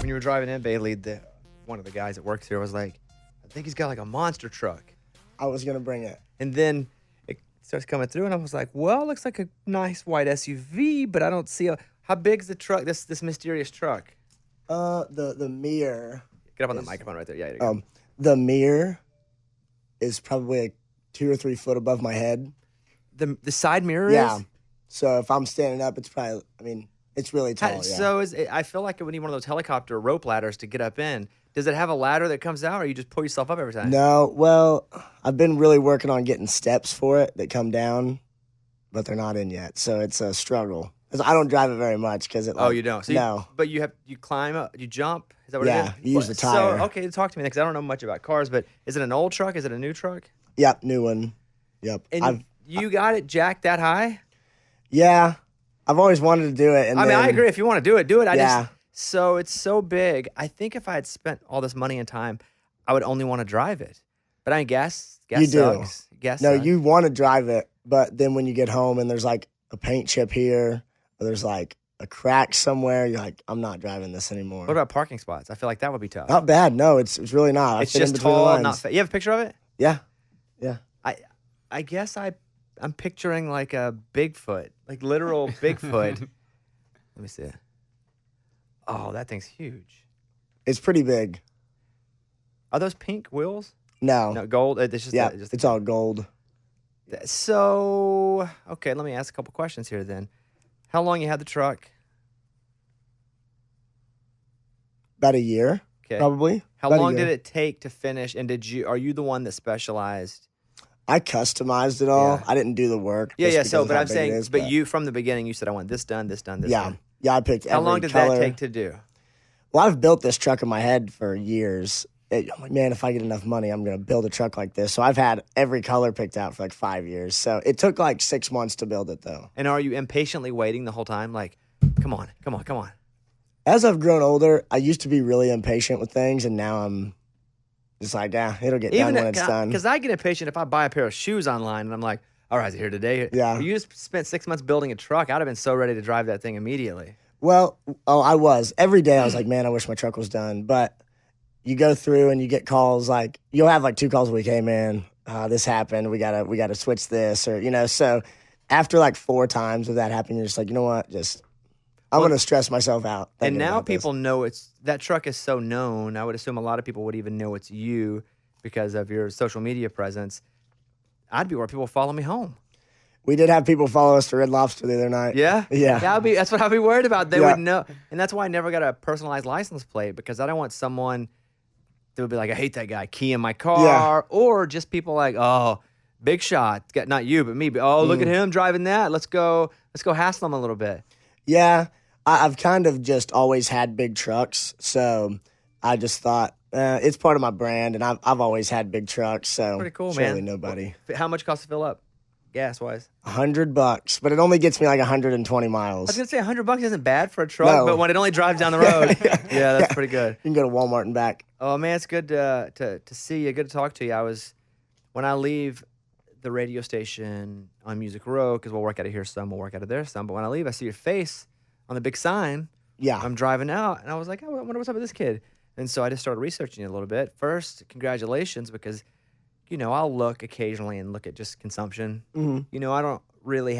when you were driving in, Bailey, one of the guys that works here was like, I think he's got like a monster truck. I was going to bring it. And then it starts coming through, and I was like, well, it looks like a nice white SUV, but I don't see how big's the truck, this mysterious truck? The mirror. Get up on the microphone right there. Yeah, there you go. The mirror is probably like 2 or 3 foot above my head. The side mirror Yeah. is? So if I'm standing up, it's probably, it's really tall. Yeah. So I feel like it would need one of those helicopter rope ladders to get up in. Does it have a ladder that comes out, or you just pull yourself up every time? No, well, I've been really working on getting steps for it that come down, but they're not in yet. So it's a struggle. 'Cause I don't drive it very much because it. Oh, you don't? So no. But you climb up, you jump. Is that what it is? Yeah, you use the tire. So okay, talk to me because I don't know much about cars. But is it an old truck? Is it a new truck? Yep, new one. Yep. And you got it jacked that high? Yeah, I've always wanted to do it. And I mean, I agree. If you want to do it, do it. Yeah. So it's so big. I think if I had spent all this money and time, I would only want to drive it. But I mean, gas you sucks. do. Gas no, sucks. you want to drive it, but then when you get home and there's like a paint chip here, or there's like a crack somewhere, you're like, I'm not driving this anymore. What about parking spots? I feel like that would be tough. Not bad. No, it's really not. It's just tall, not fat. You have a picture of it? Yeah. I guess I'm picturing like a Bigfoot, like literal Bigfoot. Let me see it. Oh, that thing's huge. It's pretty big. Are those pink wheels? No. No, gold. It's just it's all gold. So okay, let me ask a couple questions here then. How long you had the truck? About a year, probably. How long did it take to finish? And are you the one that specialized? I customized it all. Yeah. I didn't do the work. Yeah. So, but I'm saying, you from the beginning, you said I want this done, this done, this done. Yeah. I picked. How long did that take to do? Well, I've built this truck in my head for years. I'm like, man, if I get enough money, I'm gonna build a truck like this. So I've had every color picked out for like 5 years. So it took like 6 months to build it, though. And are you impatiently waiting the whole time? Like, come on. As I've grown older, I used to be really impatient with things, and now I'm just like, it'll get done when it's done. Because I get impatient if I buy a pair of shoes online and I'm like, all right, is it here today? Yeah. You just spent 6 months building a truck. I'd have been so ready to drive that thing immediately. Well, I was. Every day I was like, man, I wish my truck was done. But you go through and you get calls like, you'll have like 2 calls a week. Hey, man, this happened. We gotta switch this, or, so after like 4 times of that happening, you're just like, you know what, I'm going to stress myself out. And now people know that truck is so known. I would assume a lot of people would even know it's you because of your social media presence. I'd be where people follow me home. We did have people follow us to Red Lobster the other night. Yeah? Yeah. That's what I'd be worried about. They would know. And that's why I never got a personalized license plate, because I don't want someone that would be like, I hate that guy, key in my car. Yeah. Or just people like, oh, big shot. Not you, but me. But, look at him driving that. Let's go hassle him a little bit. Yeah. I've kind of just always had big trucks, so I just thought it's part of my brand, and I've always had big trucks. So pretty cool, surely man. Nobody. How much costs to fill up, gas wise? $100, but it only gets me like 120 miles. I was gonna say $100 isn't bad for a truck, but when it only drives down the road, yeah, that's pretty good. You can go to Walmart and back. Oh man, it's good to see you. Good to talk to you. When I leave the radio station on Music Row, because we'll work out of here some, we'll work out of there some. But when I leave, I see your face on the big sign. Yeah. I'm driving out, and I was like, I wonder what's up with this kid. And so I just started researching you a little bit. First, congratulations, because, I'll look occasionally and look at just consumption. Mm-hmm. I don't really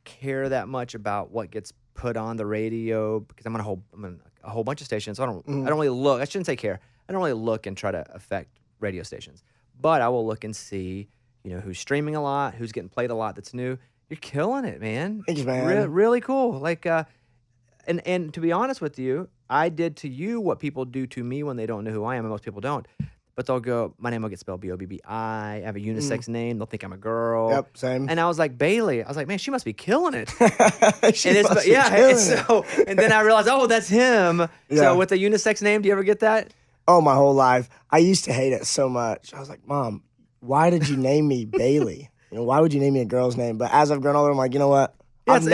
care that much about what gets put on the radio, because I'm on a whole bunch of stations. So I don't really look. I shouldn't say care. I don't really look and try to affect radio stations. But I will look and see, who's streaming a lot, who's getting played a lot that's new. You're killing it, man. Thanks, man. Really cool. Like, and to be honest with you, I did to you what people do to me when they don't know who I am, and most people don't. But they'll go, my name will get spelled Bobbi. I have a unisex name. They'll think I'm a girl. Yep, same. And I was like, Bailey. I was like, man, she must be killing it. And then I realized, that's him. Yeah. So with a unisex name, do you ever get that? Oh, my whole life. I used to hate it so much. I was like, Mom, why did you name me Bailey? Why would you name me a girl's name? But as I've grown older, I'm like, you know what? Yeah, I've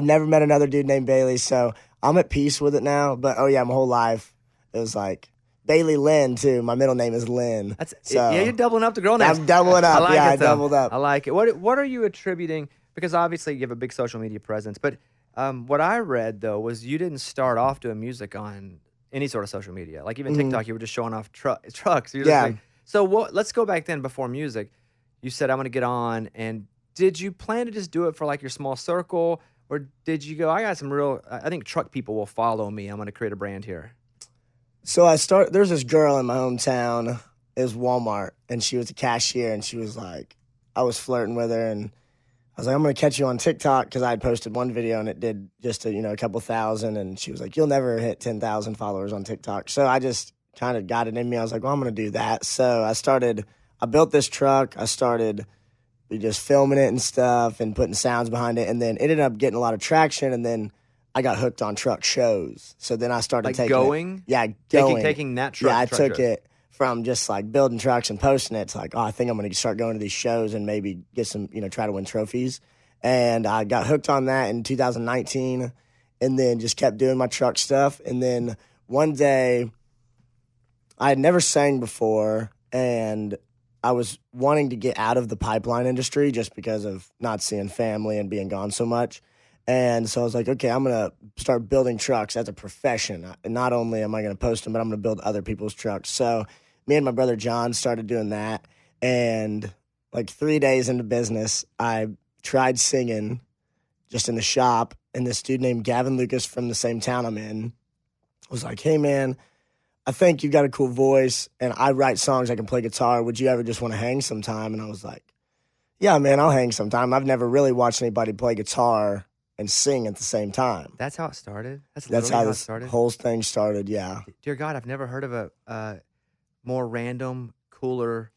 never met another dude named Bailey, so I'm at peace with it now. But my whole life it was like Bailey Lynn too. My middle name is Lynn. You're doubling up the girl names. I'm doubling up. I doubled up. I like it. What are you attributing? Because obviously you have a big social media presence, but What I read though was you didn't start off doing music on any sort of social media, like even TikTok. You were just showing off trucks. You're just like, so what? Let's go back then before music. You said I'm going to get on, and did you plan to just do it for like your small circle, or did you go? I got some real. I think truck people will follow me. I'm going to create a brand here. So there's this girl in my hometown. It was Walmart, and she was a cashier, and she was like, I was flirting with her, and I was like, I'm going to catch you on TikTok, because I had posted one video, and it did just a couple thousand, and she was like, you'll never hit 10,000 followers on TikTok. So I just kind of got it in me. I was like, well, I'm going to do that. So I built this truck. I started just filming it and stuff and putting sounds behind it, and then it ended up getting a lot of traction, and then I got hooked on truck shows. So then I started taking taking that truck. Yeah, I truck took shows. it from just like building trucks and posting it to like, I think I'm going to start going to these shows and maybe get some, try to win trophies. And I got hooked on that in 2019, and then just kept doing my truck stuff. And then one day, I had never sang before, and I was wanting to get out of the pipeline industry just because of not seeing family and being gone so much. And so I was like, okay, I'm going to start building trucks as a profession. Not only am I going to post them, but I'm going to build other people's trucks. So me and my brother John started doing that. And like 3 days into business, I tried singing just in the shop. And this dude named Gavin Lucas from the same town I'm in was like, hey, man, I think you got a cool voice, and I write songs, I can play guitar. Would you ever just want to hang sometime? And I was like, yeah, man, I'll hang sometime. I've never really watched anybody play guitar and sing at the same time. That's how it started? That's how this whole thing started, yeah. Dear God, I've never heard of a more random, cooler,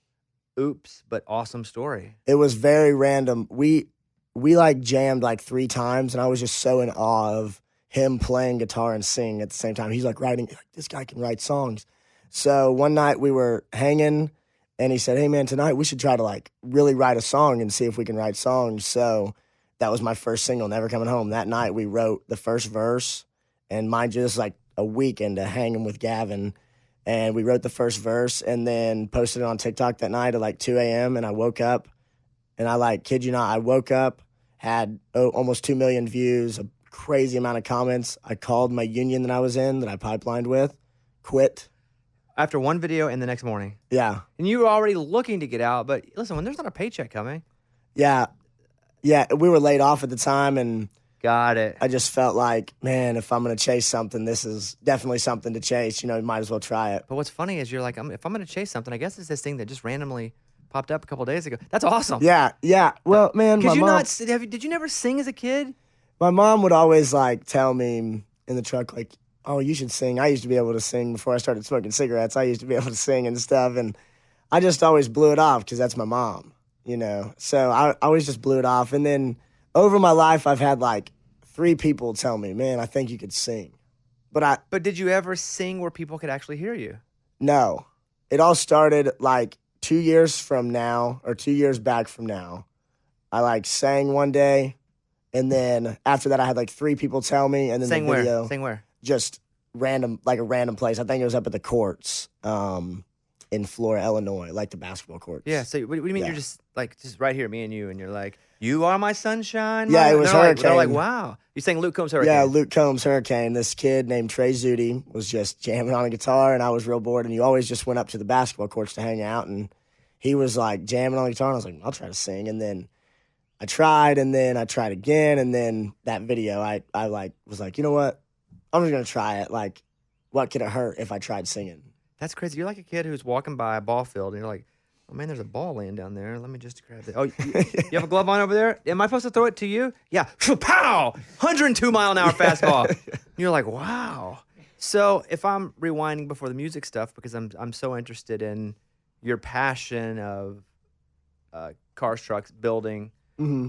oops, but awesome story. It was very random. We like jammed like 3 times, and I was just so in awe of him playing guitar and singing at the same time. He's like writing, this guy can write songs. So one night we were hanging, and he said, hey, man, tonight we should try to like really write a song and see if we can write songs. So that was my first single, Never Coming Home. That night we wrote the first verse, and mind you, this was like a week into hanging with Gavin. And we wrote the first verse and then posted it on TikTok that night at like 2 a.m. And I woke up, and kid you not, I woke up, had almost 2 million views, a crazy amount of comments. I called my union that I was in, that I pipelined with, quit. After one video and the next morning? Yeah. And you were already looking to get out, but listen, when there's not a paycheck coming. Yeah. Yeah, we were laid off at the time, and got it. I just felt like, man, if I'm going to chase something, this is definitely something to chase. You might as well try it. But what's funny is you're like, if I'm going to chase something, I guess it's this thing that just randomly popped up a couple days ago. That's awesome. Yeah. Well, man, did you never sing as a kid? My mom would always like tell me in the truck, like, oh, you should sing. I used to be able to sing before I started smoking cigarettes. I used to be able to sing and stuff, and I just always blew it off because that's my mom. So I always just blew it off. And then over my life, I've had like 3 people tell me, man, I think you could sing. But did you ever sing where people could actually hear you? No. It all started like 2 years from now, or 2 years back from now. I like sang one day, and then after that I had like 3 people tell me, and then Sang the video. Where? Sang where? Just random, like a random place. I think it was up at the courts. In Florida, Illinois, like the basketball courts. Yeah, so what do you mean you're just right here, me and you, and you're like, you are my sunshine? Yeah, it was Hurricane. They're like, wow. You sang Luke Combs' Hurricane. Yeah, Luke Combs' Hurricane. This kid named Trey Zudi was just jamming on a guitar, and I was real bored, and you always just went up to the basketball courts to hang out, and he was like jamming on the guitar, and I was like, I'll try to sing, and then I tried, and then I tried again, and then that video, I was like, you know what? I'm just going to try it. Like, what could it hurt if I tried singing? That's crazy. You're like a kid who's walking by a ball field, and you're like, oh, man, there's a ball laying down there. Let me just grab it. Oh, you have a glove on over there? Am I supposed to throw it to you? Yeah. Pow! 102-mile-an-hour fastball. And you're like, wow. So if I'm rewinding before the music stuff, because I'm so interested in your passion of cars, trucks, building. Mm-hmm.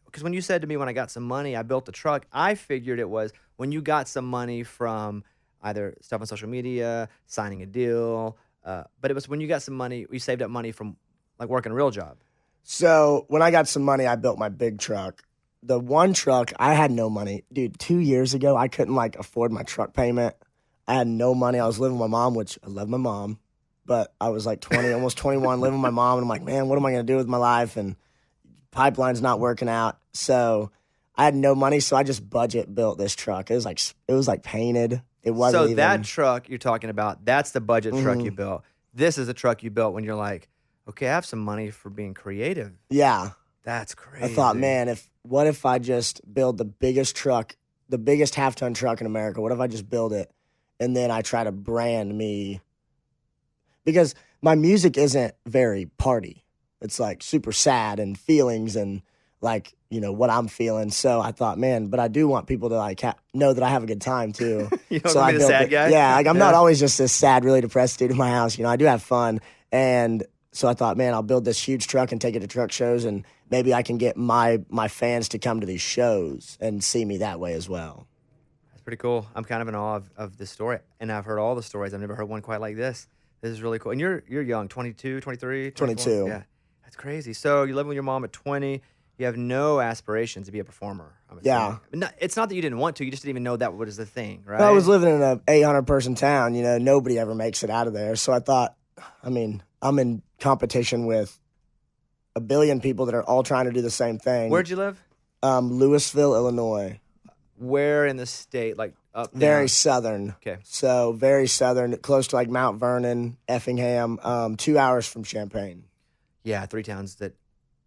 Because when you said to me, when I got some money, I built a truck, I figured it was when you got some money from either stuff on social media, signing a deal, but it was when you got some money, you saved up money from like working a real job. So when I got some money, I built my big truck. The one truck, I had no money. Dude, 2 years ago, I couldn't like afford my truck payment. I had no money. I was living with my mom, which I love my mom, but I was like 20, almost 21, living with my mom, and I'm like, man, what am I going to do with my life? And pipeline's not working out. So I had no money, so I just budget built this truck. It was like painted. It wasn't even. That truck you're talking about, that's the budget truck you built. This is a truck you built when you're like, okay, I have some money for being creative. Yeah. That's crazy. I thought, man, what if I just build the biggest truck, the biggest half-ton truck in America? What if I just build it and then I try to brand me? Because my music isn't very party. It's like super sad and feelings and like, what I'm feeling. So I thought, man, but I do want people to like know that I have a good time too. You don't so want to be the sad guy? Yeah, like I'm not always just this sad, really depressed dude in my house. I do have fun. And so I thought, man, I'll build this huge truck and take it to truck shows, and maybe I can get my fans to come to these shows and see me that way as well. That's pretty cool. I'm kind of in awe of this story, and I've heard all the stories. I've never heard one quite like this. This is really cool. And you're young, 22, 23? 22. Yeah, that's crazy. So you live with your mom at 20. You have no aspirations to be a performer. Yeah. It's not that you didn't want to. You just didn't even know that was the thing, right? Well, I was living in an 800-person town. Nobody ever makes it out of there. So I thought, I'm in competition with a billion people that are all trying to do the same thing. Where'd you live? Louisville, Illinois. Where in the state? Like up Very down? southern. Okay. So very southern, close to like Mount Vernon, Effingham, 2 hours from Champaign. Yeah, 3 towns that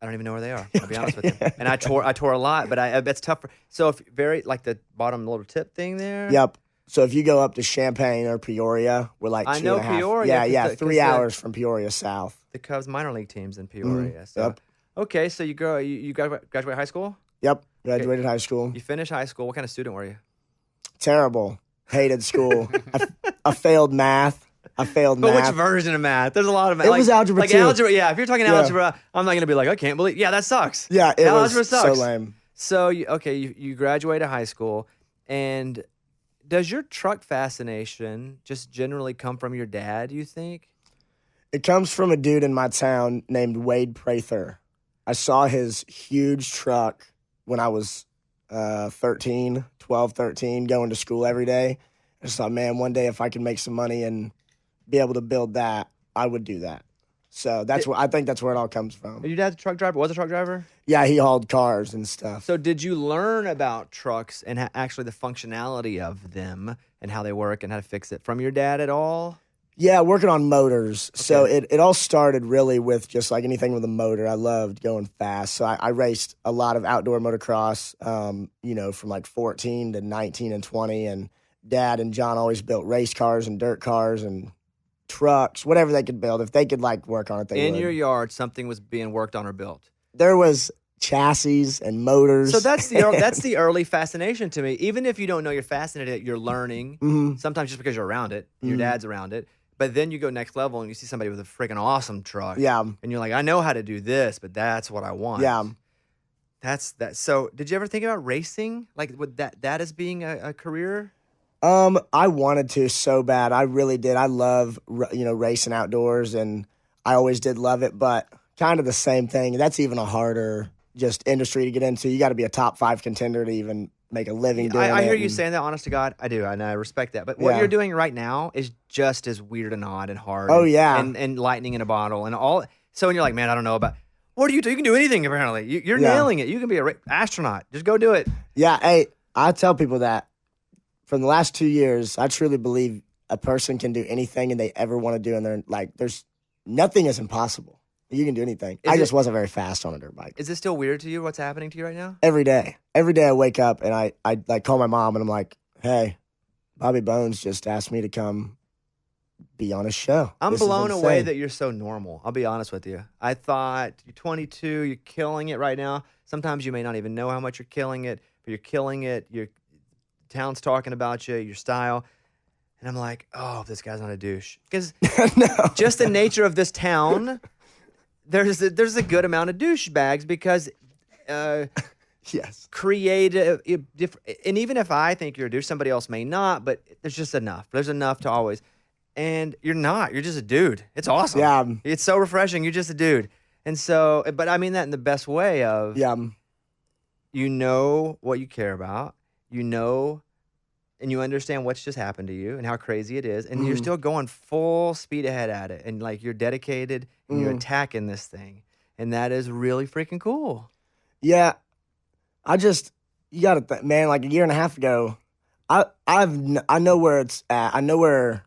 I don't even know where they are. I'll be honest with you. And I tour a lot, but it's tough. So if very like the bottom little tip thing there. Yep. So if you go up to Champaign or Peoria, we're like 2.5. I know Peoria. Yeah, 3 hours from Peoria south. The Cubs minor league teams in Peoria. So. Yep. Okay, so you graduate high school? Yep. Graduated high school. You finished high school. What kind of student were you? Terrible. Hated school. I failed math. But which version of math? There's a lot of math. It was algebra like 2. Algebra, yeah. If you're talking algebra, I'm not going to be like, I can't believe. Yeah, that sucks. Yeah, algebra was sucks. so lame. So, you graduated high school, and does your truck fascination just generally come from your dad, you think? It comes from a dude in my town named Wade Prather. I saw his huge truck when I was 13, going to school every day. I just thought, man, one day if I can make some money and be able to build that, I would do that. So I think that's where it all comes from. Your dad's a truck driver? Was a truck driver? Yeah, he hauled cars and stuff. So did you learn about trucks and actually the functionality of them and how they work and how to fix it from your dad at all? Yeah, working on motors. Okay. So it all started really with just like anything with a motor. I loved going fast. So I raced a lot of outdoor motocross, from like 14 to 19 and 20. And Dad and John always built race cars and dirt cars and trucks, whatever they could build. If they could like work on it, they would. In your yard, something was being worked on or built. There was chassis and motors. So that's the early fascination to me. Even if you don't know you're fascinated, you're learning. Mm-hmm. Sometimes just because you're around it, your dad's around it. But then you go next level and you see somebody with a freaking awesome truck. Yeah. And you're like, I know how to do this, but that's what I want. Yeah. That's that. So did you ever think about racing? Like with that as being a career? I wanted to so bad. I really did. I love, racing outdoors, and I always did love it, but kind of the same thing. That's even a harder just industry to get into. You got to be a top 5 contender to even make a living doing it. I hear you saying that, honest to God. I do, and I respect that. But what you're doing right now is just as weird and odd and hard. Oh, yeah. And lightning in a bottle and all. So when you're like, man, I don't know about, what do you do? You can do anything, apparently. You're nailing it. You can be an astronaut. Just go do it. Yeah, hey, I tell people that from the last 2 years, I truly believe a person can do anything and they ever want to do, and they're like, nothing is impossible. You can do anything. I just wasn't very fast on a dirt bike. Is this still weird to you, what's happening to you right now? Every day I wake up and I like call my mom and I'm like, hey, Bobby Bones just asked me to come be on a show. I'm blown away that you're so normal. I'll be honest with you. I thought you're 22, you're killing it right now. Sometimes you may not even know how much you're killing it, but you're killing it. Your town's talking about you, your style. And I'm like, oh, this guy's not a douche. Because just the nature of this town, there's a good amount of douchebags because yes, creative, and even if I think you're a douche, somebody else may not, but there's just enough. There's enough to always. And you're not. You're just a dude. It's awesome. Yeah. It's so refreshing. You're just a dude. And so, but I mean that in the best way of, you know what you care about, and you understand what's just happened to you and how crazy it is. And you're still going full speed ahead at it. And like you're dedicated and you're attacking this thing. And that is really freaking cool. Yeah. you got to man, like a year and a half ago, I know where it's at. I know where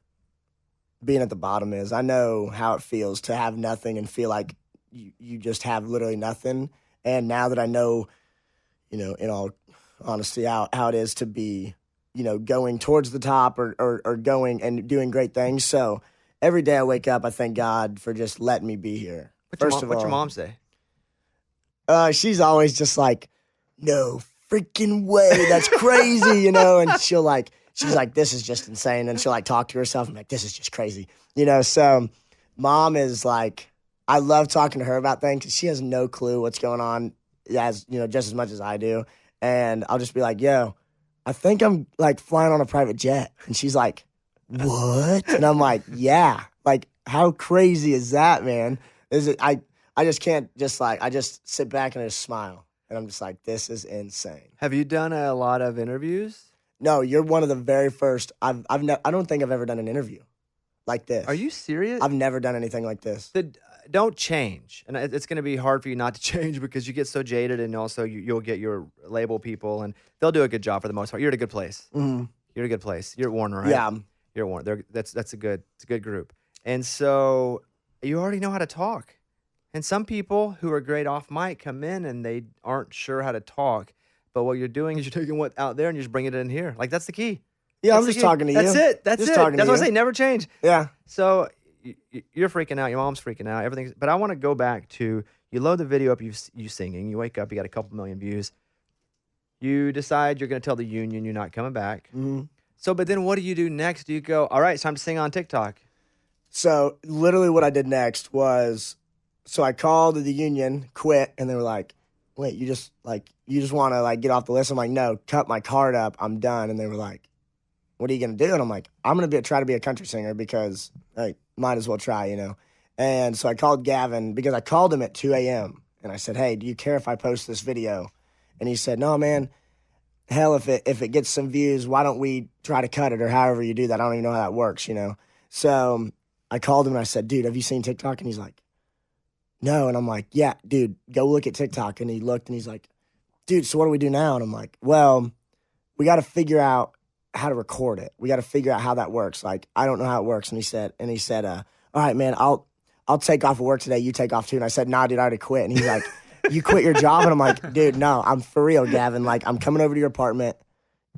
being at the bottom is. I know how it feels to have nothing and feel like you just have literally nothing. And now that I know, in all honesty, how it is to be, going towards the top or going and doing great things. So every day I wake up, I thank God for just letting me be here. What's your mom say? She's always just like, no freaking way, that's crazy, and she's like, this is just insane, and she'll like talk to herself and be like, this is just crazy, so Mom is like, I love talking to her about things because she has no clue what's going on, just as much as I do, and I'll just be like, yo, I think I'm like flying on a private jet, and she's like, what? And I'm like, yeah, like how crazy is that, man? I just can't I just sit back and I just smile. And I'm just like, this is insane. Have you done a lot of interviews? No, you're one of the very first. I don't think I've ever done an interview like this. Are you serious? I've never done anything like this. Don't change. And it's going to be hard for you not to change because you get so jaded, and also you'll get your label people, and they'll do a good job for the most part. You're at a good place. Mm-hmm. You're at a good place. You're at Warner, right? Yeah. You're at Warner. It's a good group. And so you already know how to talk. And some people who are great off mic come in and they aren't sure how to talk. But what you're doing is you're taking what's out there and you're just bringing it in here. Like, that's the key. Yeah, I'm just talking to you. That's it. That's just it. Talking That's to what you. I say. Never change. Yeah. So you're freaking out. Your mom's freaking out. Everything's. But I want to go back to, you load the video up, you singing. You wake up, you got a couple million views. You decide you're going to tell the union you're not coming back. Mm-hmm. So, but then what do you do next? Do you go, all right, it's time to sing on TikTok? So literally what I did next was, so I called the union, quit, and they were like, wait, you just want to like get off the list? I'm like, no, cut my card up. I'm done. And they were like, what are you going to do? And I'm like, I'm going to try to be a country singer because like, might as well try, And so I called Gavin because I called him at 2 a.m. and I said, hey, do you care if I post this video? And he said, no, man, hell, if it gets some views, why don't we try to cut it or however you do that? I don't even know how that works, So I called him and I said, dude, have you seen TikTok? And he's like, no. And I'm like, yeah, dude, go look at TikTok. And he looked and he's like, dude, so what do we do now? And I'm like, well, we got to figure out how to record it. We got to figure out how that works. Like, I don't know how it works. And he said, all right, man, I'll take off of work today. You take off too. And I said, nah, dude, I already quit. And he's like, you quit your job? And I'm like, dude, no, I'm for real, Gavin. Like, I'm coming over to your apartment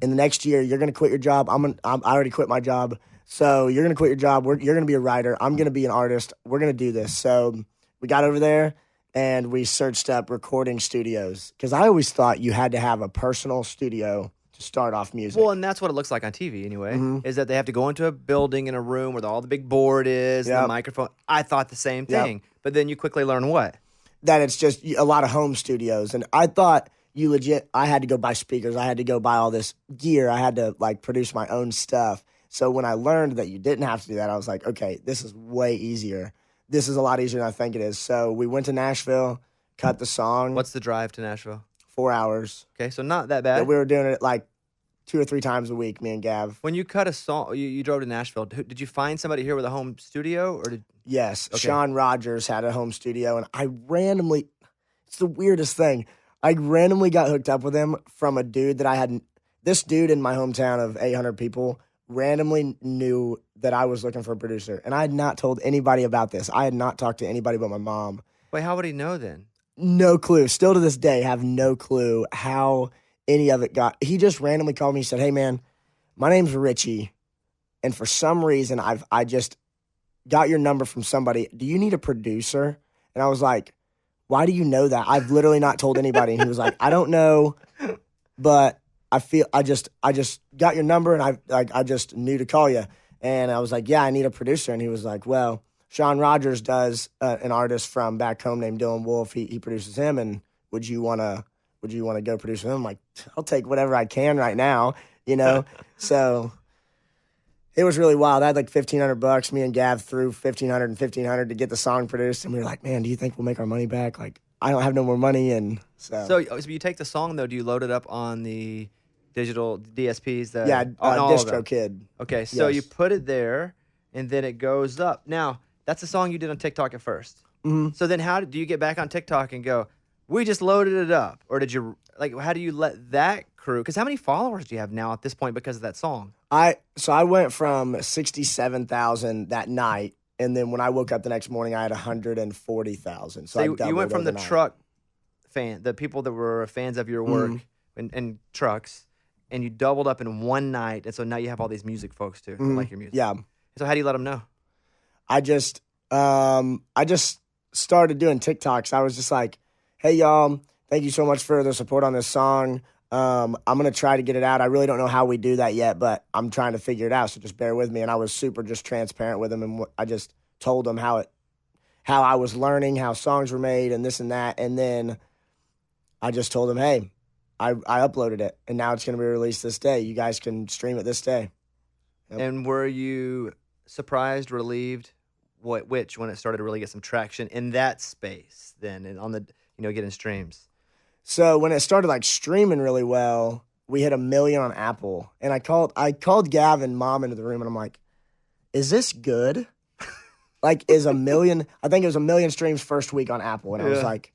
in the next year. You're going to quit your job. I already quit my job. So you're going to quit your job. You're going to be a writer. I'm going to be an artist. We're going to do this. So we got over there and we searched up recording studios because I always thought you had to have a personal studio to start off music. Well, and that's what it looks like on TV anyway, is that they have to go into a building in a room where all the big board is, the microphone. I thought the same thing. But then you quickly learn what? That it's just a lot of home studios. And I thought I had to go buy speakers. I had to go buy all this gear. I had to like produce my own stuff. So when I learned that you didn't have to do that, I was like, okay, this is way easier. This is a lot easier than I think it is. So we went to Nashville, cut the song. What's the drive to Nashville? 4 hours. Okay, so not that bad. Yeah, we were doing it like 2 or 3 times a week, me and Gav. When you cut a song, you drove to Nashville. Did you find somebody here with a home studio? Or did? Yes. Okay. Sean Rogers had a home studio, and it's the weirdest thing. I randomly got hooked up with him from a dude that I hadn't. This dude in my hometown of 800 people randomly knew that I was looking for a producer, and I had not told anybody about this. I had not talked to anybody but my mom. Wait, how would he know then? No clue. Still to this day, have no clue how any of it got. He just randomly called me and said, hey, man, my name's Richie, and for some reason, I just got your number from somebody. Do you need a producer? And I was like, why do you know that? I've literally not told anybody. And he was like, I don't know, but I just got your number and I just knew to call you. And I was like, yeah, I need a producer. And he was like, well, Sean Rogers does an artist from back home named Dylan Wolf. He produces him. And would you want to go produce with him? I'm like, I'll take whatever I can right now, So it was really wild. I had like $1,500. Me and Gav threw $1,500 and $1,500 to get the song produced. And we were like, man, do you think we'll make our money back? Like, I don't have no more money. And so you take the song though, do you load it up on the digital DSPs? DistroKid. Okay, so yes. You put it there, and then it goes up. Now, that's a song you did on TikTok at first. Mm-hmm. So then do you get back on TikTok and go, we just loaded it up? Or did you, how do you let that crew? Because how many followers do you have now at this point because of that song? I went from 67,000 that night, and then when I woke up the next morning, I had 140,000. So you went from overnight. the truck the people that were fans of your work and trucks, and you doubled up in one night, and so now you have all these music folks too that like your music. Yeah. So how do you let them know? I just started doing TikToks. I was just like, hey, y'all, thank you so much for the support on this song. I'm going to try to get it out. I really don't know how we do that yet, but I'm trying to figure it out, so just bear with me. And I was super just transparent with them, and I just told them how I was learning, how songs were made, and this and that. And then I just told them, hey, I uploaded it, and now it's going to be released this day. You guys can stream it this day. Yep. And were you surprised, relieved, which when it started to really get some traction in that space then, and on the getting streams? So when it started like streaming really well, we hit 1 million on Apple, and I called Gavin, mom, into the room, and I'm like, is this good? Like, is 1 million? I think it was 1 million streams first week on Apple, and I was like,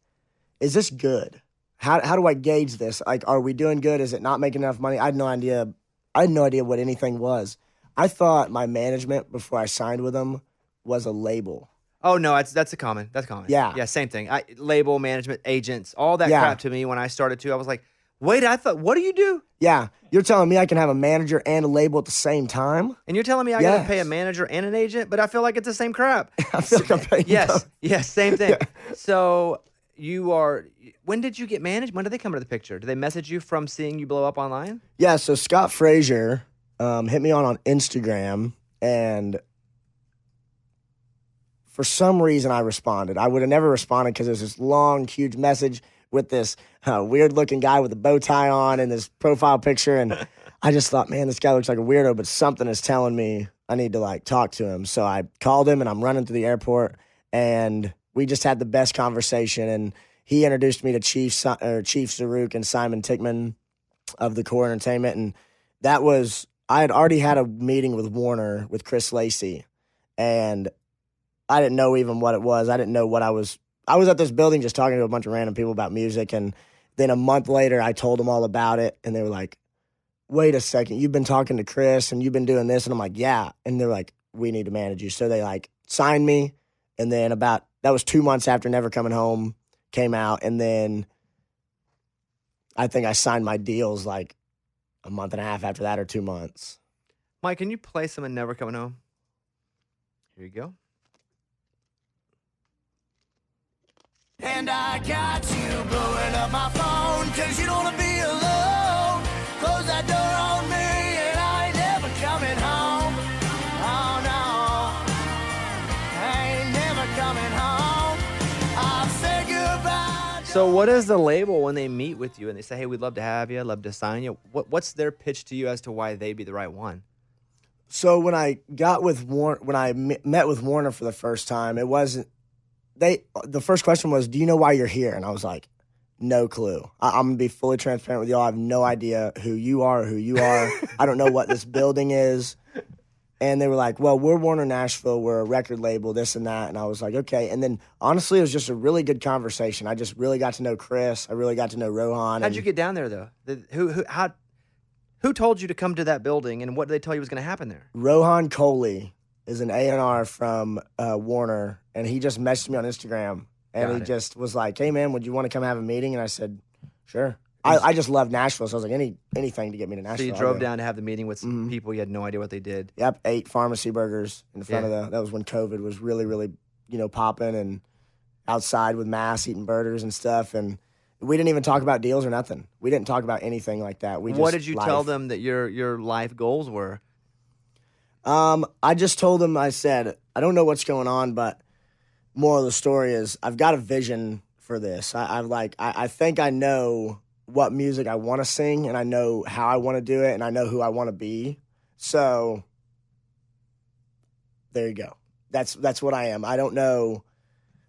is this good? How do I gauge this? Like, are we doing good? Is it not making enough money? I had no idea. I had no idea what anything was. I thought my management before I signed with them was a label. Oh no, that's common. Yeah, same thing. Label management, agents, all that crap to me when I started too. I was like, wait, I thought, what do you do? Yeah, you're telling me I can have a manager and a label at the same time? And you're telling me I got to pay a manager and an agent, but I feel like it's the same crap. I feel like I'm paying both. Yes, same thing. So when did you get managed? When did they come into the picture? Did they message you from seeing you blow up online? Yeah, so Scott Frazier hit me on Instagram, and for some reason I responded. I would have never responded because it was this long, huge message with this weird-looking guy with a bow tie on and this profile picture, and I just thought, man, this guy looks like a weirdo, but something is telling me I need to talk to him. So I called him, and I'm running through the airport, and we just had the best conversation, and he introduced me to Chief Zaruk and Simon Tickman of the Core Entertainment, and I had already had a meeting with Warner with Chris Lacey, and I didn't know even what it was. I didn't know what I was at this building just talking to a bunch of random people about music, and then a month later I told them all about it, and they were like, wait a second, you've been talking to Chris and you've been doing this? And I'm like, yeah. And they're like, we need to manage you. So they signed me, and then that was 2 months after Never Coming Home came out, and then I think I signed my deals a month and a half after that, or 2 months. Mike, can you play some of Never Coming Home? Here you go. And I got you blowing up my phone, 'cause you don't want to be alone. Close that door on me, and I ain't never coming home. Oh no, I ain't never coming home. I've said goodbye. So what is the label when they meet with you and they say, hey, we'd love to have you, love to sign you? What's their pitch to you as to why they'd be the right one? So when I met with Warner for the first time, it wasn't, the first question was, do you know why you're here? And I was like, no clue. I'm going to be fully transparent with y'all. I have no idea who you are. I don't know what this building is. And they were like, well, we're Warner Nashville. We're a record label, this and that. And I was like, okay. And then, honestly, it was just a really good conversation. I just really got to know Chris. I really got to know Rohan. How'd you get down there, though? Who told you to come to that building, and what did they tell you was going to happen there? Rohan Coley is an A&R from Warner, and he just messaged me on Instagram. And he just was like, hey, man, would you want to come have a meeting? And I said, sure. I just love Nashville, so I was like, anything to get me to Nashville. So you drove down to have the meeting with some people. You had no idea what they did. Yep, 8 pharmacy burgers in front of that was when COVID was really, really, popping, and outside with masks, eating burgers and stuff. And we didn't even talk about deals or nothing. We didn't talk about anything like that. What did you tell them that your life goals were? I just told them, I said, I don't know what's going on, but moral of the story is I've got a vision for this. I think I know what music I want to sing, and I know how I want to do it, and I know who I want to be. So there you go. That's what I am. I don't know.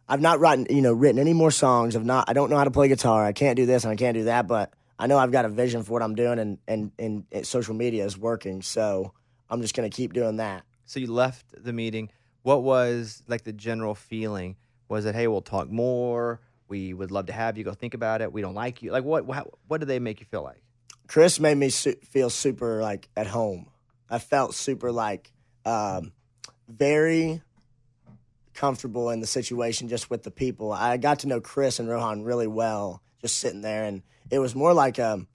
I've not written any more songs. I don't know how to play guitar. I can't do this and I can't do that, but I know I've got a vision for what I'm doing, and social media is working. So I'm just going to keep doing that. So you left the meeting. What was the general feeling? Was it, hey, we'll talk more? We would love to have you. Go think about it. We don't like you. What did they make you feel like? Chris made me feel super like at home. I felt super like very comfortable in the situation just with the people. I got to know Chris and Rohan really well just sitting there, and it was more like, hey,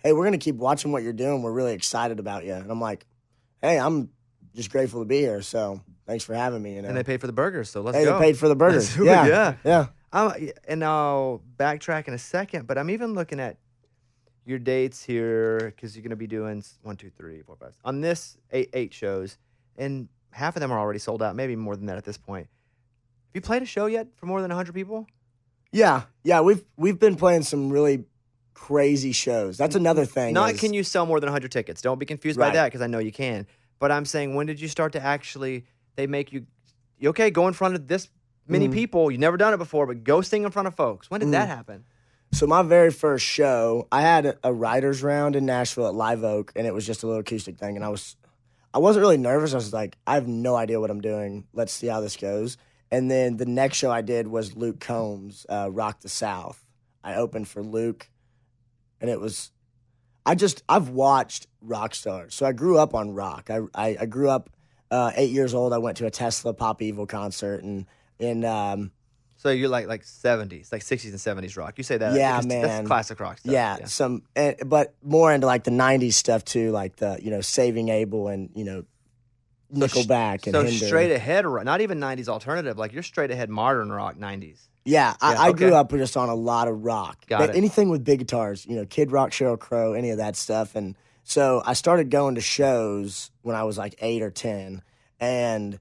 we're going to keep watching what you're doing. We're really excited about you. And I'm like, hey, I'm just grateful to be here, so thanks for having me. You know? And they paid for the burgers, so let's go. Hey, they paid for the burgers. Yeah. And I'll backtrack in a second, but I'm even looking at your dates here because you're going to be doing 1, 2, 3, 4, 5. On this, eight shows, and half of them are already sold out, maybe more than that at this point. Have you played a show yet for more than 100 people? Yeah. We've been playing some really crazy shows. That's another thing. Can you sell more than 100 tickets? Don't be confused by that because I know you can. But I'm saying, when did you start to actually? They make you okay? Go in front of this many people. You've never done it before, but go sing in front of folks. When did that happen? So my very first show, I had a writer's round in Nashville at Live Oak, and it was just a little acoustic thing. And I wasn't really nervous. I was like, I have no idea what I'm doing. Let's see how this goes. And then the next show I did was Luke Combs, Rock the South. I opened for Luke, and it was, I've watched rock stars. So I grew up on rock. I grew up 8 years old. I went to a Tesla Pop Evil concert, and so you're like 70s, like 60s and 70s rock. You say that. Yeah, man. That's classic rock stuff. Yeah. But more into like the 90s stuff too, like the, Saving Abel and, Nickelback and Hinder. Straight ahead, not even 90s alternative, like you're straight ahead modern rock 90s. Yeah, I grew up just on a lot of rock. Got it. Anything with big guitars, Kid Rock, Sheryl Crow, any of that stuff. And so I started going to shows when I was like 8 or 10. And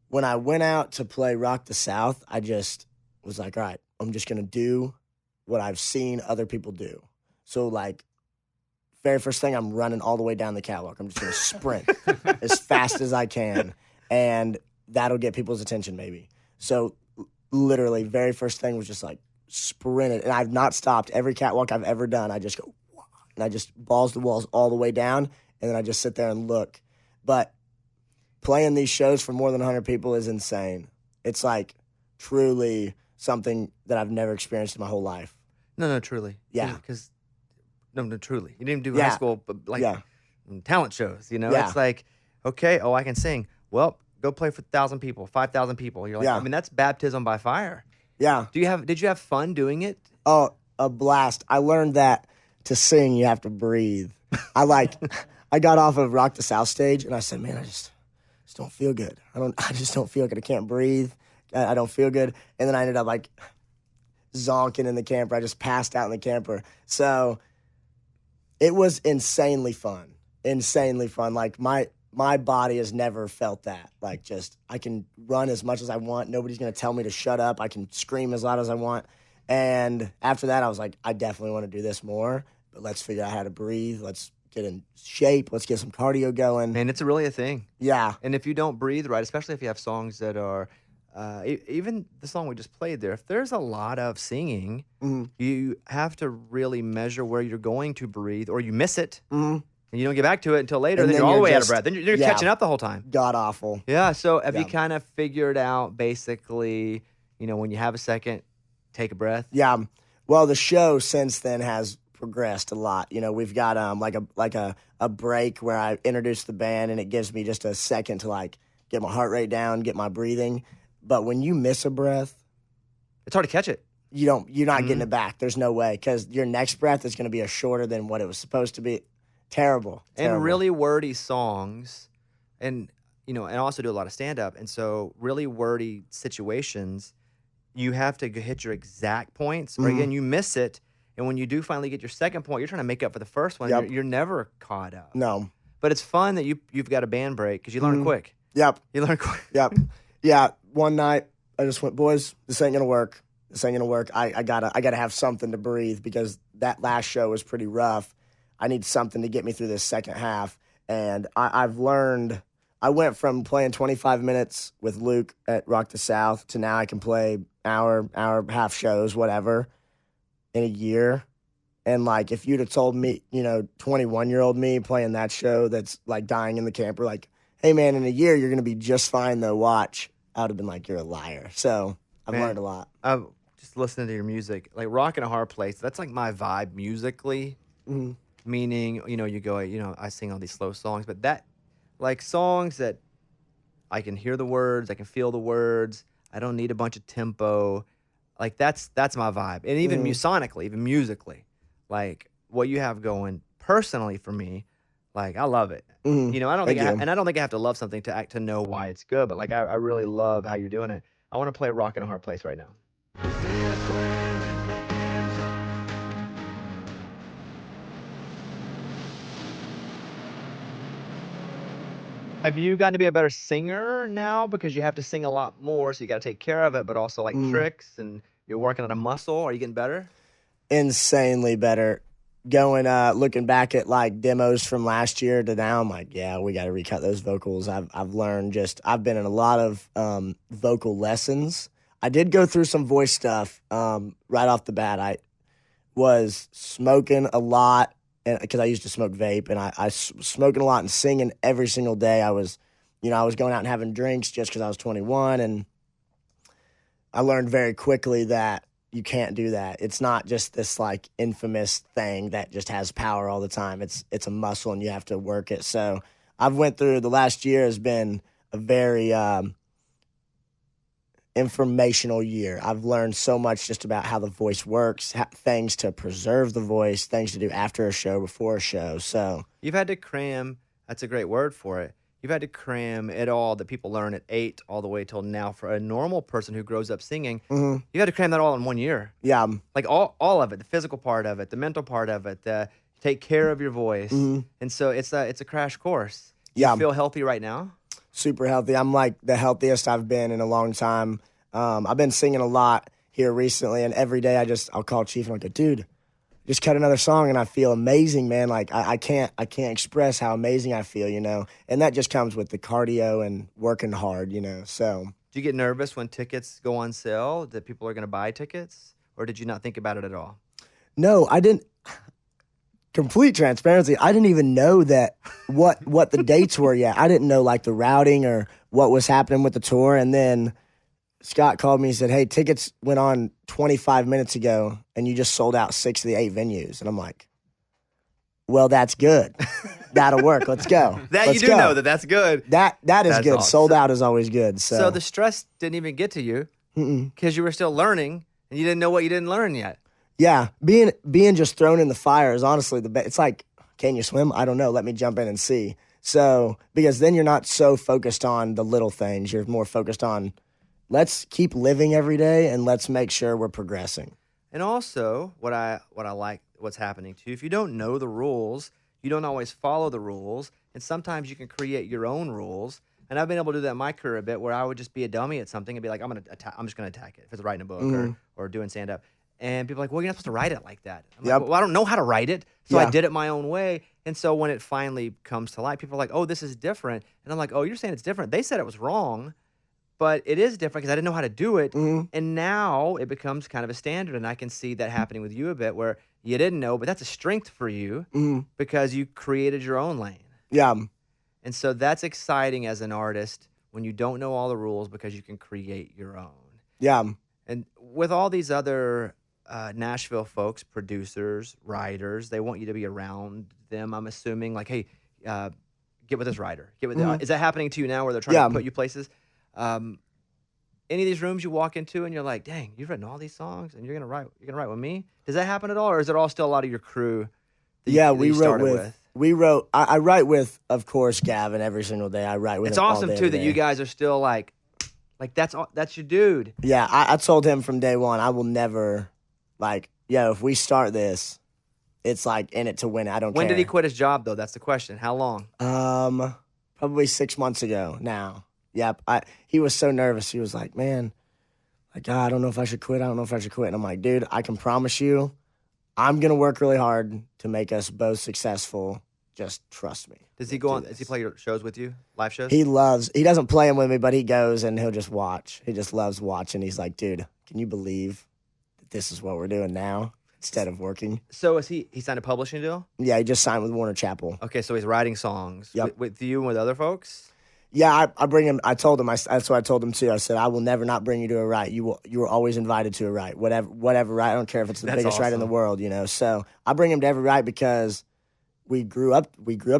when I went out to play Rock the South, I just was like, all right, I'm just going to do what I've seen other people do. So, like, very first thing, I'm running all the way down the catwalk. I'm just going to sprint as fast as I can, and that'll get people's attention maybe. So, literally, very first thing was just, like, sprinted, and I've not stopped. Every catwalk I've ever done, I just go, and I just balls to walls all the way down, and then I just sit there and look. But playing these shows for more than 100 people is insane. It's, like, truly something that I've never experienced in my whole life. No, truly. Yeah. Because, no, truly. You didn't do high school, talent shows, Yeah. It's like, okay, I can sing. Well, go play for 1,000 people, 5,000 people. You're like, I mean, that's baptism by fire. Yeah. Did you have fun doing it? Oh, a blast. I learned that to sing, you have to breathe. I got off of Rock the South stage, and I said, man, I just don't feel good. I just don't feel good. I can't breathe. I don't feel good. And then I ended up like zonking in the camper. I just passed out in the camper. So it was insanely fun. Like my body has never felt that. Like just I can run as much as I want. Nobody's going to tell me to shut up. I can scream as loud as I want. And after that, I was like, I definitely want to do this more. But let's figure out how to breathe. Let's get in shape. Let's get some cardio going. And it's really a thing. Yeah. And if you don't breathe right, especially if you have songs that are even the song we just played there, if there's a lot of singing, you have to really measure where you're going to breathe, or you miss it, and you don't get back to it until later, and then you're all the way out of breath. Then you're catching up the whole time. God awful. Yeah, so have you kind of figured out, basically, when you have a second, take a breath? Yeah. Well, the show since then has progressed a lot. We've got a break where I introduce the band, and it gives me just a second to, like, get my heart rate down, get my breathing. But when you miss a breath, it's hard to catch it. You're not getting it back. There's no way, because your next breath is going to be shorter than what it was supposed to be. Terrible. And really wordy songs, and and I also do a lot of stand up, and so really wordy situations, you have to hit your exact points, or again you miss it, and when you do finally get your second point, you're trying to make up for the first one. You're never caught up. No. But it's fun that you've got a band break because you learn quick. Yep. You learn quick. Yep. Yeah. One night I just went, boys, this ain't gonna work. I gotta have something to breathe, because that last show was pretty rough. I need something to get me through this second half. And I've learned, I went from playing 25 minutes with Luke at Rock the South to now I can play hour, half shows, whatever, in a year. And like, if you'd have told me, 21-year-old me playing that show that's like dying in the camper, like, hey man, in a year you're gonna be just fine though, watch, I would have been like, you're a liar. So I've learned a lot. Just listening to your music, like Rock in a Hard Place, that's like my vibe musically. meaning, you go, I sing all these slow songs, but that, like songs that I can hear the words, I can feel the words, I don't need a bunch of tempo. Like that's my vibe. And even sonically, even musically, like what you have going personally for me, like I love it. I don't think I don't think I have to love something to know why it's good, but like I really love how you're doing it. I want to play Rock in a Hard Place right now. Have you gotten to be a better singer now because you have to sing a lot more, so you got to take care of it, but also like tricks and you're working on a muscle? Are you getting better? Insanely better. Looking back at like demos from last year to now, I'm like, yeah, we got to recut those vocals. I've learned I've been in a lot of vocal lessons. I did go through some voice stuff right off the bat. I was smoking a lot because I used to smoke vape, and I was smoking a lot and singing every single day. I was going out and having drinks just because I was 21, and I learned very quickly that you can't do that. It's not just this like infamous thing that just has power all the time. It's a muscle, and you have to work it. So I've went through the last year has been a very informational year. I've learned so much just about how the voice works, things to preserve the voice, things to do after a show, before a show. So you've had to cram. That's a great word for it. You've had to cram it all that people learn at 8 all the way till now. For a normal person who grows up singing, you had to cram that all in 1 year. Yeah. Like all of it, the physical part of it, the mental part of it, take care of your voice. And so it's a crash course. You feel healthy right now? Super healthy. I'm like the healthiest I've been in a long time. I've been singing a lot here recently, and every day I'll call Chief and I'll go, dude, just cut another song, and I feel amazing, man. Like I can't express how amazing I feel, and that just comes with the cardio and working hard, so. Do you get nervous when tickets go on sale, that people are going to buy tickets, or did you not think about it at all? No, I didn't. Complete transparency, I didn't even know that what the dates were yet. I didn't know like the routing or what was happening with the tour, and then Scott called me and said, hey, tickets went on 25 minutes ago, and you just sold out 6 of the 8 venues. And I'm like, well, that's good. That'll work. Let's go. You do know that's good. That is good. Awesome. Sold out is always good. So the stress didn't even get to you because you were still learning, and you didn't know what you didn't learn yet. Yeah, being just thrown in the fire is honestly the best. It's like, can you swim? I don't know. Let me jump in and see. So, because then you're not so focused on the little things. You're more focused on, let's keep living every day, and let's make sure we're progressing. And also, what I like what's happening too, if you don't know the rules, you don't always follow the rules, and sometimes you can create your own rules. And I've been able to do that in my career a bit, where I would just be a dummy at something and be like, I'm just gonna attack it. If it's writing a book or doing stand up. And people are like, well, you're not supposed to write it like that. I'm like, well, I don't know how to write it, so I did it my own way. And so when it finally comes to light, people are like, oh, this is different. And I'm like, oh, you're saying it's different. They said it was wrong, but it is different because I didn't know how to do it. And now it becomes kind of a standard, and I can see that happening with you a bit, where you didn't know, but that's a strength for you because you created your own lane. Yeah. And so that's exciting as an artist when you don't know all the rules because you can create your own. Yeah. And with all these other Nashville folks, producers, writers, they want you to be around them, I'm assuming. Like, hey, get with this writer. Get with is that happening to you now, where they're trying to put you places? Any of these rooms you walk into and you're like, dang, you've written all these songs and you're gonna write with me? Does that happen at all, or is it all still a lot of your crew we wrote with? We wrote. I write with, of course, Gavin every single day. I write with. It's him awesome all day too that you guys are still like that's your dude. Yeah, I told him from day one, I will never, if we start this, it's like in it to win it. I don't care. When did he quit his job though? That's the question. How long? Probably 6 months ago now. Yep. He was so nervous. He was like, man, I don't know if I should quit. I don't know if I should quit. And I'm like, dude, I can promise you, I'm going to work really hard to make us both successful. Just trust me. Does he go on? Does he play your shows with you? Live shows? He doesn't play them with me, but he goes and he'll just watch. He just loves watching. He's like, dude, can you believe that this is what we're doing now instead of working? So is he signed a publishing deal? Yeah, he just signed with Warner Chappell. Okay, so he's writing songs with you and with other folks? Yeah, I bring him. I told him. That's what I told him too. I said, I will never not bring you to a write. You were always invited to a write. Whatever write. I don't care if it's the biggest write in the world. So I bring him to every write because we grew up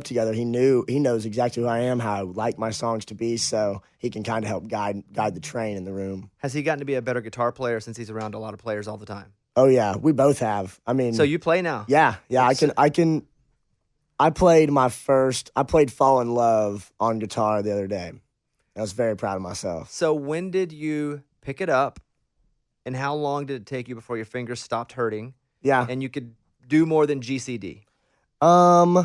together. He knows exactly who I am, how I like my songs to be, so he can kind of help guide the train in the room. Has he gotten to be a better guitar player since he's around a lot of players all the time? Oh yeah, we both have. I mean, so you play now? Yeah. I played Fall in Love on guitar the other day. I was very proud of myself. So when did you pick it up, and how long did it take you before your fingers stopped hurting? Yeah. And you could do more than GCD? I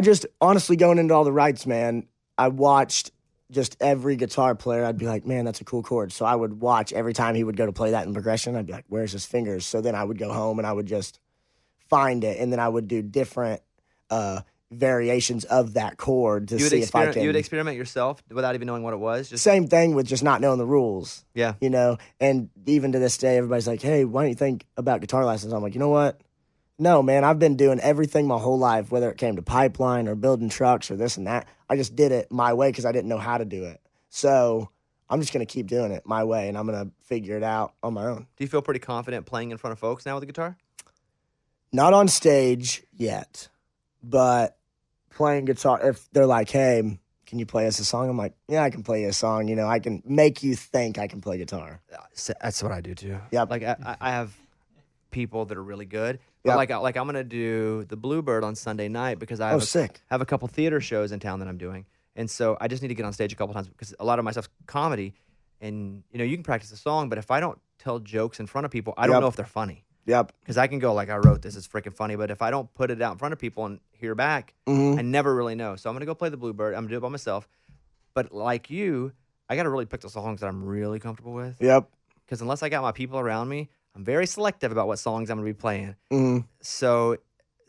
just, honestly, going into all the rights, man, I watched just every guitar player. I'd be like, man, that's a cool chord. So I would watch every time he would go to play that in progression. I'd be like, where's his fingers? So then I would go home and I would just find it, and then I would do different variations of that chord to see if I can. You would experiment yourself without even knowing what it was? Same thing with just not knowing the rules. Yeah. You know, and even to this day, everybody's like, hey, why don't you think about guitar lessons? I'm like, you know what? No, man, I've been doing everything my whole life, whether it came to pipeline or building trucks or this and that. I just did it my way because I didn't know how to do it. So I'm just going to keep doing it my way, and I'm going to figure it out on my own. Do you feel pretty confident playing in front of folks now with the guitar? Not on stage yet, but playing guitar. If they're like, hey, can you play us a song? I'm like, yeah, I can play you a song. You know, I can make you think I can play guitar. That's what I do too. Yep. Like I have people that are really good. But like I'm gonna do the Bluebird on Sunday night because I have a couple theater shows in town that I'm doing, and so I just need to get on stage a couple times because a lot of my stuff's comedy, and you know you can practice a song, but if I don't tell jokes in front of people, I don't know if they're funny. Yep. Because I can go like I wrote this, it's freaking funny, but if I don't put it out in front of people and hear back, I never really know. So I'm gonna go play the Bluebird. I'm gonna do it by myself, but like you, I gotta really pick the songs that I'm really comfortable with. Yep. Because unless I got my people around me, I'm very selective about what songs I'm going to be playing. So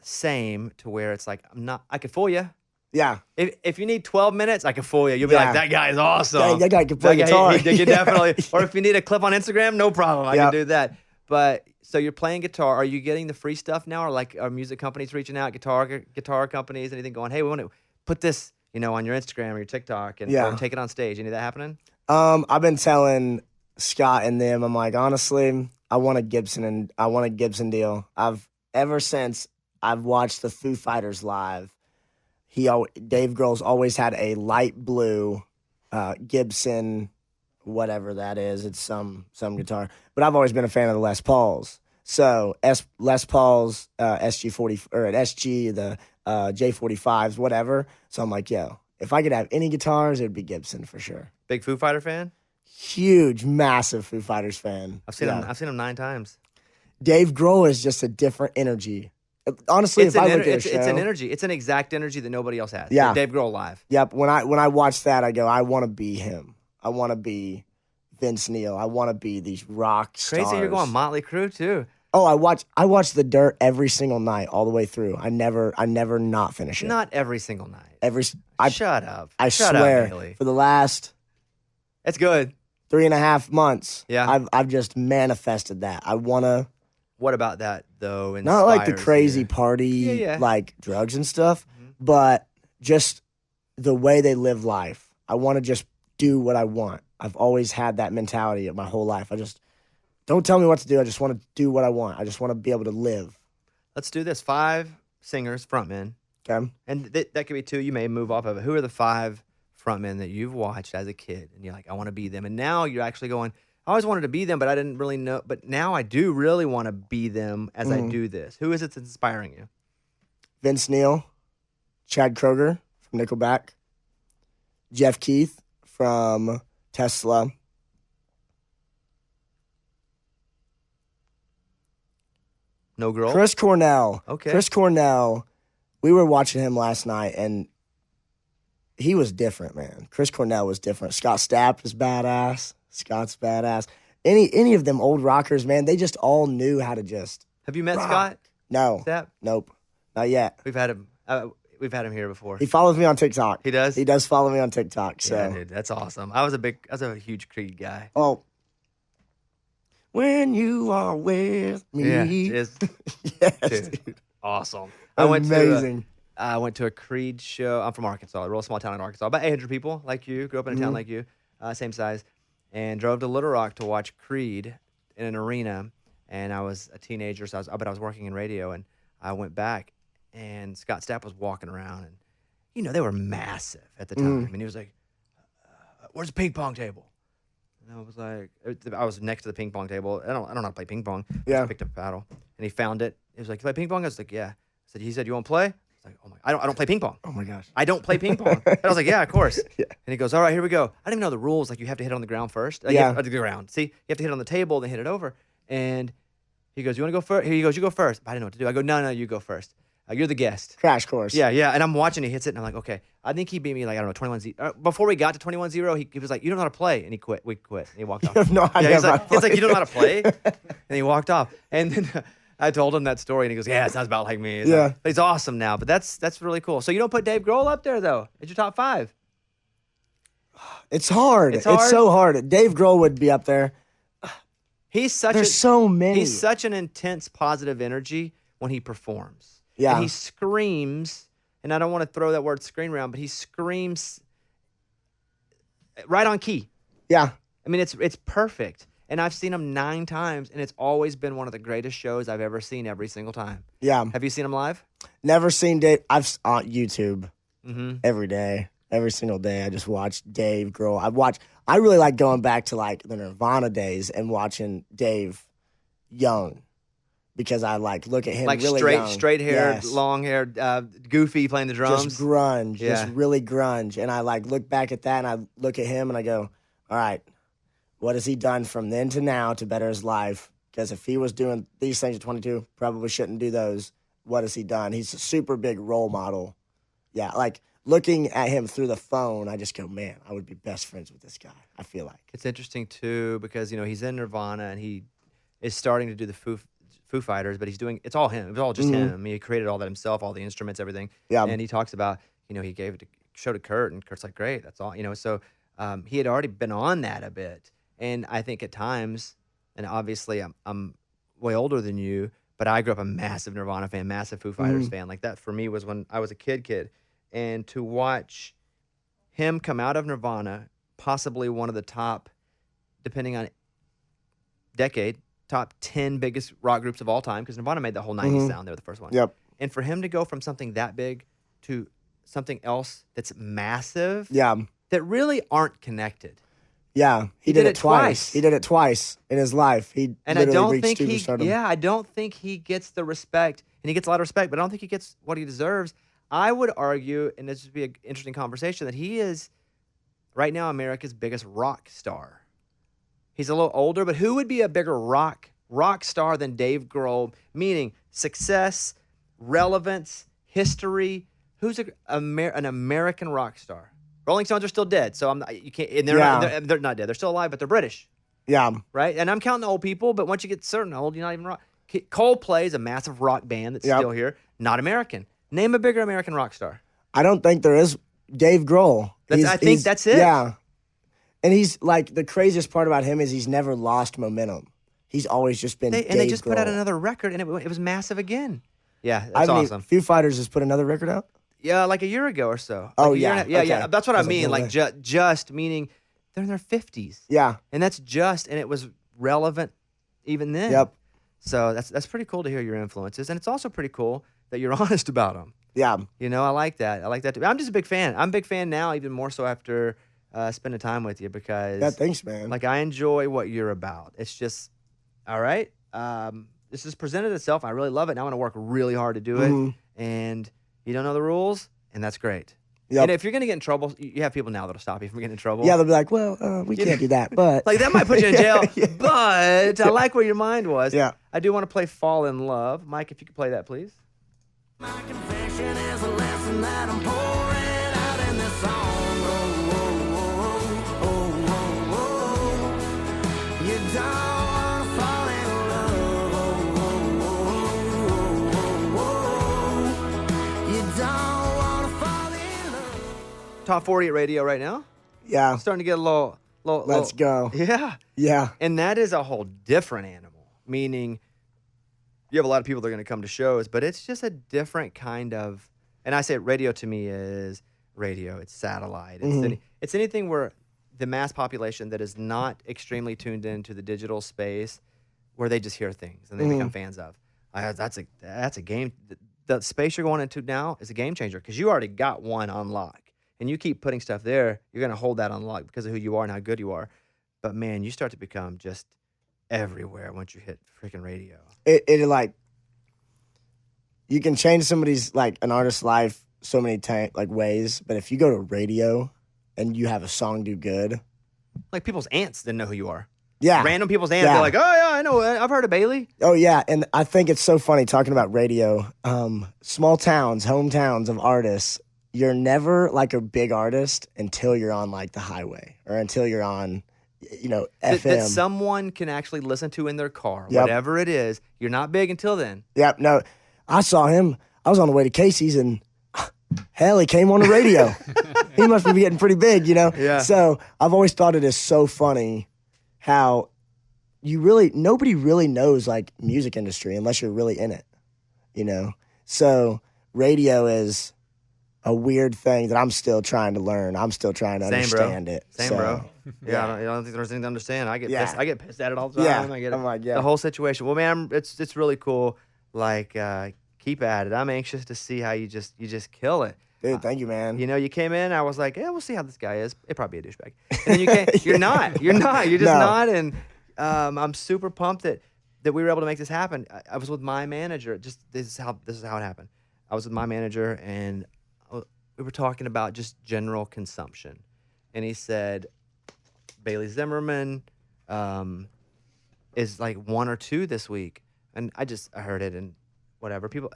same to where it's like, I can fool you. Yeah. If you need 12 minutes, I can fool you. You'll be like, that guy is awesome. That guy can play guitar. He can definitely. Or if you need a clip on Instagram, no problem. I can do that. But so you're playing guitar. Are you getting the free stuff now? Or like are music companies reaching out, guitar companies, anything going, hey, we want to put this, on your Instagram or your TikTok and or take it on stage. Any of that happening? I've been telling Scott and them, I'm like, honestly, I want a Gibson deal. Ever since I've watched the Foo Fighters live, Dave Grohl's always had a light blue Gibson, whatever that is. It's some guitar, but I've always been a fan of the Les Pauls. So Les Paul's SG40 or an SG, the J45s, whatever. So I'm like, yo, if I could have any guitars, it'd be Gibson for sure. Big Foo Fighter fan? Huge, massive Foo Fighters fan. I've seen him 9 times. Dave Grohl is just a different energy. Honestly, if I went to a show, it's an energy. It's an exact energy that nobody else has. Yeah, Dave Grohl live. Yep. When I watch that, I go, I want to be him. I want to be Vince Neil. I want to be these rock stars. Crazy, you're going Motley Crue too. Oh, I watch The Dirt every single night, all the way through. I never not finish it. Not every single night. Shut up. I swear, for the last. It's good. 3.5 months. Yeah. I've just manifested that. I wanna. What about that though? Not like the crazy party, like drugs and stuff, but just the way they live life. I want to just do what I want. I've always had that mentality my whole life. I just don't tell me what to do. I just want to do what I want. I just want to be able to live. Let's do this. 5 singers, frontmen. Okay. And that could be 2. You may move off of it. Who are the 5 frontmen that you've watched as a kid and you're like, I want to be them? And now you're actually going, I always wanted to be them, but I didn't really know. But now I do really want to be them as I do this. Who is it that's inspiring you? Vince Neil, Chad Kroeger from Nickelback, Jeff Keith from Tesla. No girl? Chris Cornell. Okay. Chris Cornell, we were watching him last night, and he was different, man. Chris Cornell was different. Scott Stapp is badass. Scott's badass. Any of them old rockers, man, they just all knew how to just Have you met rock. Scott? No. Stapp? Nope. Not yet. We've had him here before. He follows me on TikTok. He does? He does follow me on TikTok. So. Yeah, dude, that's awesome. I was a huge Creed guy. Oh. When you are with me. Yeah, yes, dude. Awesome. Amazing. I went to a Creed show. I'm from Arkansas, a real small town in Arkansas. About 800 people like you. Grew up in a town like you, same size. And drove to Little Rock to watch Creed in an arena. And I was a teenager, but I was working in radio. And I went back. and Scott Stapp was walking around, and they were massive at the time. And he was like, "Where's the ping pong table?" And I was like, I was next to the ping pong table. I don't know how to play ping pong. I just picked up a paddle, and he found it. He was like, "You play ping pong?" I was like, "Yeah." He said, "You want to play?" I was like, "Oh my, I don't play ping pong." Oh my gosh. I don't play ping pong. And I was like, "Yeah, of course." And he goes, "All right, here we go." I didn't even know the rules. Like, you have to hit it on the ground first. You have to the ground. See, you have to hit it on the table, then hit it over. And he goes, "You want to go first?" He goes, "You go first." I didn't know what to do. I go, No, you go first. You're the guest. Crash course. Yeah. And I'm watching. He hits it, and I'm like, okay. I think he beat me like, I don't know, 21-0. Before we got to 21-0, he was like, "You don't know how to play," and he quit. We quit. And he walked off. You have no idea. He's like, "You don't know how to play," and he walked off. And then I told him that story, and he goes, "Yeah, it sounds about like me." He's awesome now, but that's really cool. So you don't put Dave Grohl up there though? It's your top 5. It's hard. It's hard? It's so hard. Dave Grohl would be up there. There's so many. He's such an intense positive energy when he performs. Yeah. And he screams, and I don't want to throw that word screen around, but he screams right on key. Yeah. I mean, it's perfect. And I've seen him 9 times, and it's always been one of the greatest shows I've ever seen every single time. Yeah. Have you seen him live? Never seen Dave. I've on YouTube every day. Every single day, I just watch Dave Grohl. I really like going back to like the Nirvana days and watching Dave young, because I like look at him like really straight haired, long haired, goofy playing the drums. Just grunge, just really grunge. And I like look back at that and I look at him and I go, all right, what has he done from then to now to better his life? Because if he was doing these things at 22, probably shouldn't do those. What has he done? He's a super big role model. Yeah, like looking at him through the phone, I just go, man, I would be best friends with this guy, I feel like. It's interesting, too, because, he's in Nirvana, and he is starting to do the Foo Fighters, but it's all him. It was all just him. I mean, he created all that himself, all the instruments, everything. Yeah. And he talks about, he gave it to, showed to Kurt, and Kurt's like, great, that's all. So he had already been on that a bit. And I think at times, and obviously I'm way older than you, but I grew up a massive Nirvana fan, massive Foo Fighters fan. Like that for me was when I was a kid. And to watch him come out of Nirvana, possibly one of the top, depending on decade, top 10 biggest rock groups of all time, because Nirvana made the whole 90s sound. They were the first one. Yep. And for him to go from something that big to something else that's massive, that really aren't connected. Yeah, he did it twice. He did it twice in his life. I don't think he gets the respect, and he gets a lot of respect, but I don't think he gets what he deserves. I would argue, and this would be an interesting conversation, that he is right now America's biggest rock star. He's a little older, but who would be a bigger rock star than Dave Grohl? Meaning success, relevance, history. Who's an American rock star? Rolling Stones are still dead, so you can't. And they're not dead. They're still alive, but they're British. Yeah. Right. And I'm counting the old people, but once you get certain old, you're not even rock. Coldplay is a massive rock band that's still here, not American. Name a bigger American rock star. I don't think there is. Dave Grohl. I think that's it. Yeah. And he's like, the craziest part about him is he's never lost momentum. He's always just been Dave they just Grohl. Put out another record, and it was massive again. Yeah, that's awesome. Foo Fighters has put another record out? Yeah, like a year ago or so. Yeah. Yeah. That's what I mean. Like just meaning they're in their 50s. Yeah. And that's and it was relevant even then. Yep. So that's pretty cool to hear your influences, and it's also pretty cool that you're honest about them. Yeah. I like that. I like that too. I'm just a big fan. I'm a big fan now, even more so after spending time with you, because thanks, man. Like, I enjoy what you're about. It's just all right. This has presented itself. I really love it. And I want to work really hard to do it. And you don't know the rules, and that's great. Yep. And if you're going to get in trouble, you have people now that'll stop you from getting in trouble. Yeah, they'll be like, well, we can't do that, but. Like, that might put you in jail, but I like where your mind was. Yeah. I do want to play Fall in Love. Mike, if you could play that, please. My confession is a lesson that I'm pouring out in this song. Oh, oh, oh, oh, oh, oh. You don't want to fall in love. Oh, oh, oh, oh, oh. You don't want to fall in love. Top 40 at radio right now. Yeah. I'm starting to get a little. Let's go. Yeah. Yeah. And that is a whole different animal, meaning you have a lot of people that are going to come to shows, but it's just a different kind of, and I say radio to me is radio, it's satellite. It's anything where the mass population that is not extremely tuned into the digital space, where they just hear things and they become fans of. That's a game. the space you're going into now is a game changer because you already got one on lock. And you keep putting stuff there, you're going to hold that on lock because of who you are and how good you are. But, man, you start to become just everywhere once you hit freaking radio. It like, you can change somebody's, like, an artist's life so many ways. But if you go to radio and you have a song do good. Like, people's aunts didn't know who you are. Yeah. Random people's aunts. They're like, oh, yeah, I know. I've heard of Bailey. Oh, yeah. And I think it's so funny talking about radio. Small towns, hometowns of artists. You're never like a big artist until you're on like the highway or until you're on, FM. That someone can actually listen to in their car, whatever it is. You're not big until then. Yep. No, I saw him. I was on the way to Casey's and hell, he came on the radio. He must be getting pretty big, Yeah. So I've always thought it is so funny how nobody really knows like music industry unless you're really in it, So radio is a weird thing that I'm still trying to learn. I'm still trying to understand it. Same, bro. Yeah, I don't think there's anything to understand. I get pissed at it all the time. Yeah. I get it. I'm like, yeah. The whole situation. Well, man, it's really cool. Like, keep at it. I'm anxious to see how you just kill it. Dude, thank you, man. You came in. I was like, yeah, we'll see how this guy is. It'd probably be a douchebag. And then you came. You're not. You're not. You're just not. And I'm super pumped that we were able to make this happen. I was with my manager. This is how it happened. I was with my manager and we were talking about just general consumption. And he said, Bailey Zimmerman is like 1 or 2 this week. And I heard it and whatever. People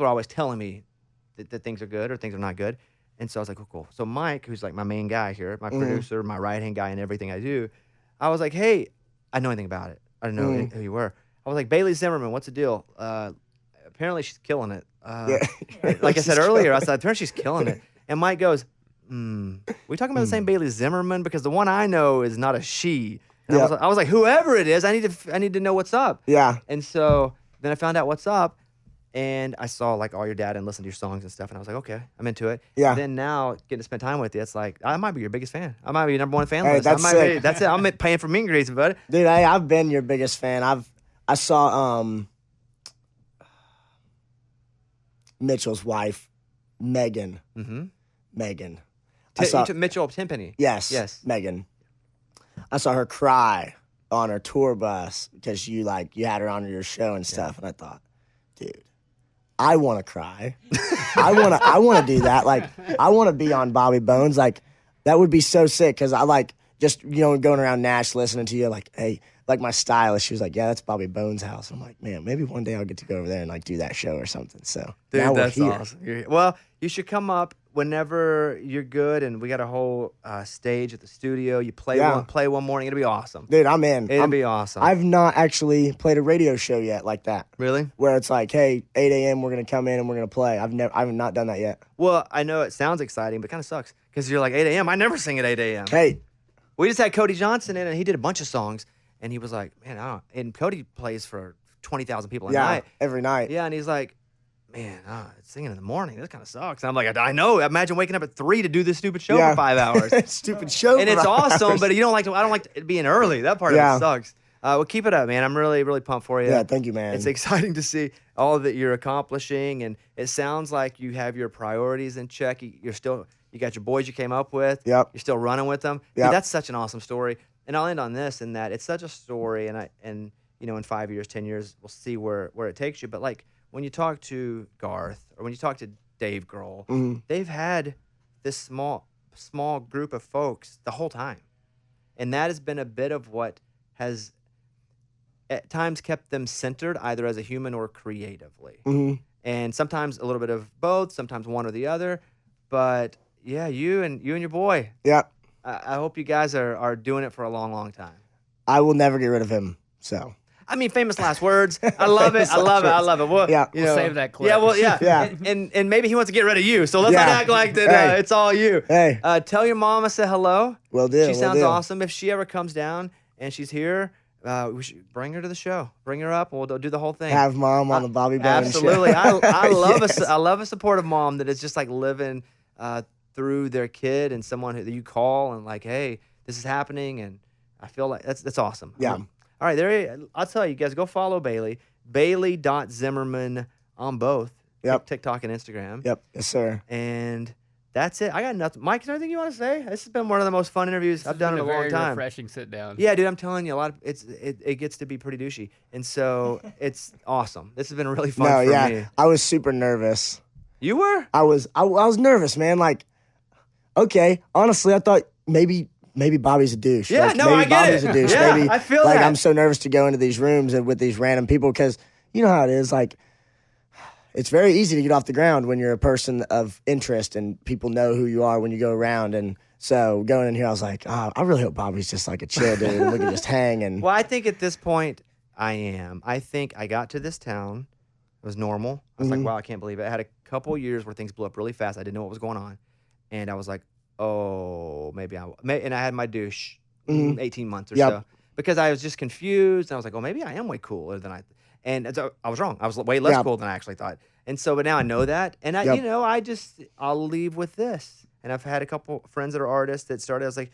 are always telling me that things are good or things are not good. And so I was like, oh, cool. So Mike, who's like my main guy here, my producer, my right-hand guy in everything I do, I was like, hey, I know anything about it. I didn't know who you were. I was like, Bailey Zimmerman, what's the deal? Apparently she's killing it. Like I said earlier, I said, apparently she's killing it. And Mike goes, we talking about the same Bailey Zimmerman? Because the one I know is not a she. And I was like, whoever it is, I need to know what's up. Yeah. And so then I found out what's up. And I saw like all your data and listened to your songs and stuff. And I was like, okay, I'm into it. Yeah. Then now getting to spend time with you, it's like, I might be your biggest fan. I might be your number 1 fan Hey, list. that's sick. That's it. I'm paying for meet and greets, buddy. Dude, I've been your biggest fan. I saw Mitchell's wife, Megan. Mm-hmm. Megan. Mitchell Timpany. Yes. Megan. I saw her cry on her tour bus because you had her on your show and stuff, and I thought, dude, I want to cry. I want to do that. Like, I want to be on Bobby Bones. Like, that would be so sick because I like just going around Nash listening to you. Like, hey, like my stylist, she was like, yeah, that's Bobby Bones' house. I'm like, man, maybe one day I'll get to go over there and like do that show or something. So dude, now that's we're here. Awesome. Well, you should come up whenever you're good, and we got a whole stage at the studio. You play one morning. It'll be awesome. Dude, I'm in. It'll be awesome. I've not actually played a radio show yet like that. Really? Where it's like, hey, 8 a.m. we're gonna come in and we're gonna play. I've not done that yet. Well, I know it sounds exciting, but it kind of sucks because you're like 8 a.m. I never sing at 8 a.m. Hey, we just had Cody Johnson in, and he did a bunch of songs, and he was like, man, I don't. And Cody plays for 20,000 people a night. Every night. Yeah, and he's like, man, singing in the morning, this kind of sucks. And I'm like, I know. Imagine waking up at 3 to do this stupid show for 5 hours. Stupid show. And it's awesome, but I don't like it being early. That part of it sucks. Well, keep it up, man. I'm really, really pumped for you. Yeah, thank you, man. It's exciting to see all that you're accomplishing, and it sounds like you have your priorities in check. You got your boys you came up with. Yep. You're still running with them. Yep. Dude, that's such an awesome story. And I'll end on this, in that it's such a story, and in 5 years, 10 years, we'll see where it takes you. But like when you talk to Garth or when you talk to Dave Grohl, they've had this small group of folks the whole time, and that has been a bit of what has at times kept them centered, either as a human or creatively. And sometimes a little bit of both, sometimes one or the other. But yeah, you and your boy. Yep. I hope you guys are doing it for a long, long time. I will never get rid of him. So. I mean, famous last words. I love it. I love it. Well, yeah. We'll save that clip. Yeah, well, yeah. Yeah. And maybe he wants to get rid of you. So let's not act like that. Hey. It's all you. Hey. Tell your mom I said hello. Will do. She sounds awesome. If she ever comes down and she's here, we should bring her to the show. Bring her up, and we'll do the whole thing. Have mom on the Bobby Bones show. Absolutely. I love Yes. I love a supportive mom that is just like living through their kid and someone who you call and like, hey, this is happening, and I feel like that's awesome. Yeah. All right, I'll tell you guys, go follow Bailey. Bailey.Zimmerman on both. Yep. TikTok and Instagram. Yep. Yes, sir. And that's it. I got nothing. Mike, is there anything you want to say? This has been one of the most fun interviews I've done in a long very time. refreshing sit down. Yeah, dude, I'm telling you, it gets to be pretty douchey, and so it's awesome. This has been really fun for me. I was super nervous. You were? I was nervous, man. Like, okay, honestly, I thought maybe Bobby's a douche. Yeah, like, no, maybe I get Bobby's it. a douche. Yeah, maybe, I feel like that. I'm so nervous to go into these rooms and with these random people because you know how it is. Like, it's very easy to get off the ground when you're a person of interest and people know who you are when you go around. And so going in here, I was like, oh, I really hope Bobby's just like a chill dude and we can just hang. And Well, I think at this point, I am. I think I got to this town. It was normal. I was like, wow, I can't believe it. I had a couple years where things blew up really fast. I didn't know what was going on. And I was like, oh, and I had my douche 18 months or so because I was just confused. And I was like, oh, maybe I am way cooler than and so I was wrong. I was way less cool than I actually thought. And so, but now I know that. And I'll leave with this. And I've had a couple friends that are artists that started. I was like,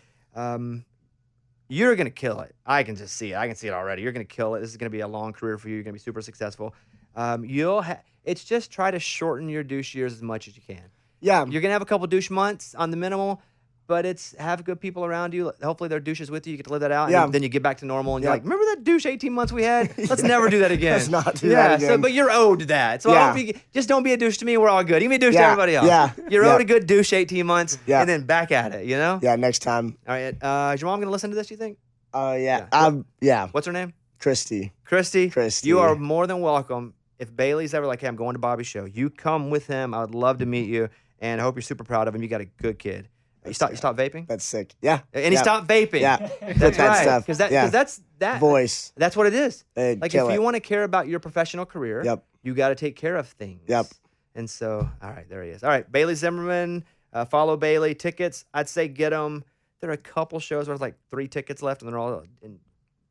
you're going to kill it. I can just see it. I can see it already. You're going to kill it. This is going to be a long career for you. You're going to be super successful. It's just try to shorten your douche years as much as you can. yeah, You're going to have a couple douche months on the minimal, but it's have good people around you. Hopefully they're douches with you. You get to live that out. Yeah. And then you get back to normal and you're like, remember that douche 18 months we had? Let's never do that again. Let's not do that again. But you're owed that. So I hope just don't be a douche to me. We're all good. You can be a douche to everybody else. Yeah. You're owed a good douche 18 months and then back at it, you know? Yeah, next time. All right. Is your mom going to listen to this, you think? Yeah. What's her name? Christy. Christy. Christy. You are more than welcome. If Bailey's ever like, hey, I'm going to Bobby's show, you come with him. I would love to meet you. And I hope you're super proud of him. You got a good kid. You stop vaping? That's sick. Yeah. And he stopped vaping. Yeah. That's that right. stuff. Because yeah. that's that voice. That's what it is. Like kill if you it. want to care about your professional career, you got to take care of things. Yep. And so, all right, there he is. All right, Bailey Zimmerman. Follow Bailey. Tickets, I'd say get them. There are a couple shows where there's like 3 tickets left, and they're all in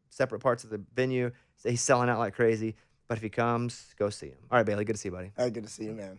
separate parts of the venue. So he's selling out like crazy. But if he comes, go see him. All right, Bailey, good to see you, buddy. Good to see you, man.